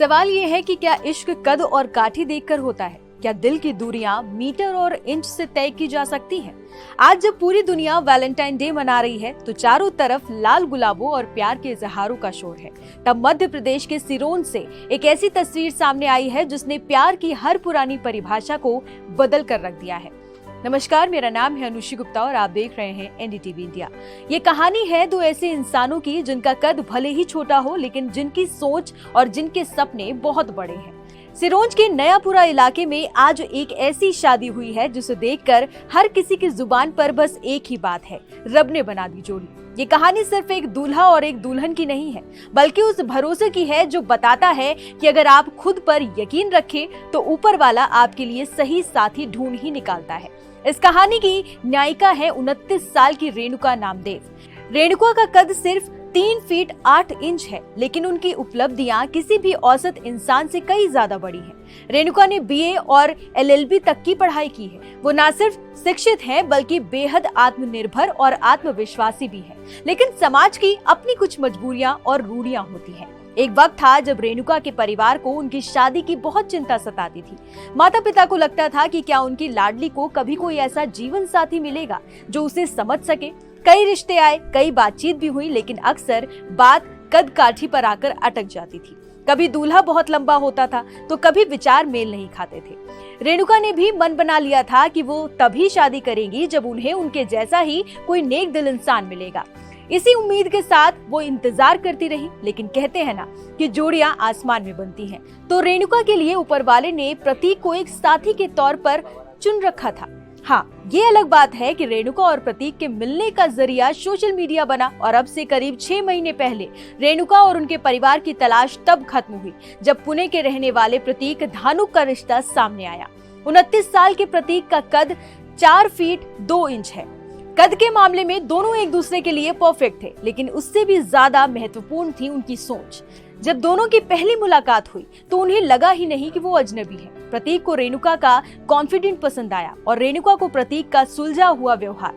सवाल ये है कि क्या इश्क कद और काठी देखकर होता है? क्या दिल की दूरियां मीटर और इंच से तय की जा सकती हैं? आज जब पूरी दुनिया वैलेंटाइन डे मना रही है तो चारों तरफ लाल गुलाबों और प्यार के इजहारों का शोर है। तब मध्य प्रदेश के सिरोंज से एक ऐसी तस्वीर सामने आई है जिसने प्यार की हर पुरानी परिभाषा को बदल कर रख दिया है। नमस्कार, मेरा नाम है अनुषी गुप्ता और आप देख रहे हैं एनडीटीवी इंडिया। ये कहानी है दो ऐसे इंसानों की जिनका कद भले ही छोटा हो लेकिन जिनकी सोच और जिनके सपने बहुत बड़े हैं। सिरोंज के नयापुरा इलाके में आज एक ऐसी शादी हुई है जिसे देखकर हर किसी की जुबान पर बस एक ही बात है, रब ने बना दी जोड़ी। ये कहानी सिर्फ एक दूल्हा और एक दुल्हन की नहीं है, बल्कि उस भरोसे की है जो बताता है कि अगर आप खुद पर यकीन रखें तो ऊपर वाला आपके लिए सही साथी ढूंढ ही निकालता है। इस कहानी की नायिका है 29 साल की रेणुका नामदेव। रेणुका का कद सिर्फ 3 फीट 8 इंच है, लेकिन उनकी उपलब्धियां किसी भी औसत इंसान से कई ज्यादा बड़ी हैं। रेणुका ने बीए और एलएलबी तक की पढ़ाई की है। वो न सिर्फ शिक्षित हैं बल्कि बेहद आत्मनिर्भर और आत्मविश्वासी भी हैं। लेकिन समाज की अपनी कुछ मजबूरियां और रूढ़ियां होती हैं। एक वक्त था जब रेणुका के परिवार को उनकी शादी की बहुत चिंता सताती थी। माता पिता को लगता था कि क्या उनकी लाडली को कभी कोई ऐसा जीवन साथी मिलेगा जो उसे समझ सके। कई रिश्ते आए, कई बातचीत भी हुई, लेकिन अक्सर बात कद काठी पर आकर अटक जाती थी। कभी दूल्हा बहुत लंबा होता था तो कभी विचार मेल नहीं खाते थे। रेणुका ने भी मन बना लिया था कि वो तभी शादी करेंगी जब उन्हें उनके जैसा ही कोई नेक दिल इंसान मिलेगा। इसी उम्मीद के साथ वो इंतजार करती रही, लेकिन कहते हैं ना कि जोड़ियां आसमान में बनती हैं। तो रेणुका के लिए ऊपर वाले ने प्रतीक को एक साथी के तौर पर चुन रखा था। हाँ, ये अलग बात है कि रेणुका और प्रतीक के मिलने का जरिया सोशल मीडिया बना और अब से करीब 6 महीने पहले रेणुका और उनके परिवार की तलाश तब खत्म हुई जब पुणे के रहने वाले प्रतीक धानुक का रिश्ता सामने आया। 29 साल के प्रतीक का कद 4 फीट 2 इंच है। कद के मामले में दोनों एक दूसरे के लिए परफेक्ट थे, लेकिन उससे भी ज्यादा महत्वपूर्ण थी उनकी सोच। जब दोनों की पहली मुलाकात हुई तो उन्हें लगा ही नहीं कि वो अजनबी है। प्रतीक को रेणुका का कॉन्फिडेंट पसंद आया और रेणुका को प्रतीक का सुलझा हुआ व्यवहार।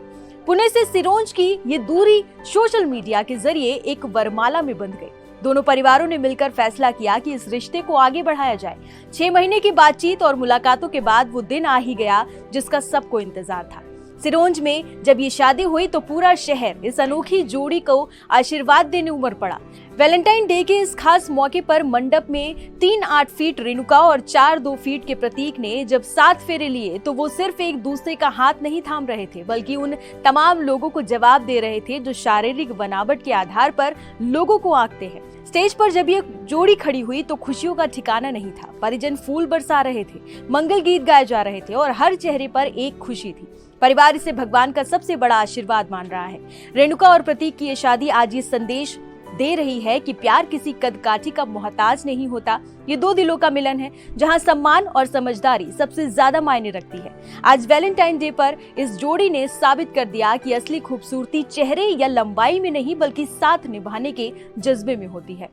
पुणे से सिरोंज की ये दूरी सोशल मीडिया के जरिए एक वरमाला में बंध गई। दोनों परिवारों ने मिलकर फैसला किया कि इस रिश्ते को आगे बढ़ाया जाए। 6 महीने की बातचीत और मुलाकातों के बाद वो दिन आ ही गया जिसका सबको इंतजार था। सिरोंज में जब ये शादी हुई तो पूरा शहर इस अनोखी जोड़ी को आशीर्वाद देने उमड़ पड़ा। वैलेंटाइन डे के इस खास मौके पर मंडप में 3-8 फीट रेणुका और 4-2 फीट के प्रतीक ने जब 7 फेरे लिए तो वो सिर्फ एक दूसरे का हाथ नहीं थाम रहे थे, बल्कि उन तमाम लोगों को जवाब दे रहे थे जो शारीरिक बनावट के आधार पर लोगों को आंकते हैं। स्टेज पर जब ये जोड़ी खड़ी हुई तो खुशियों का ठिकाना नहीं था। परिजन फूल बरसा रहे थे, मंगल गीत गाए जा रहे थे और हर चेहरे पर एक खुशी थी। परिवार इसे भगवान का सबसे बड़ा आशीर्वाद मान रहा है। रेणुका और प्रतीक की ये शादी आज ये संदेश दे रही है कि प्यार किसी कद काठी का मोहताज नहीं होता। ये दो दिलों का मिलन है जहां सम्मान और समझदारी सबसे ज्यादा मायने रखती है। आज वैलेंटाइन डे पर इस जोड़ी ने साबित कर दिया कि असली खूबसूरती चेहरे या लंबाई में नहीं बल्कि साथ निभाने के जज्बे में होती है।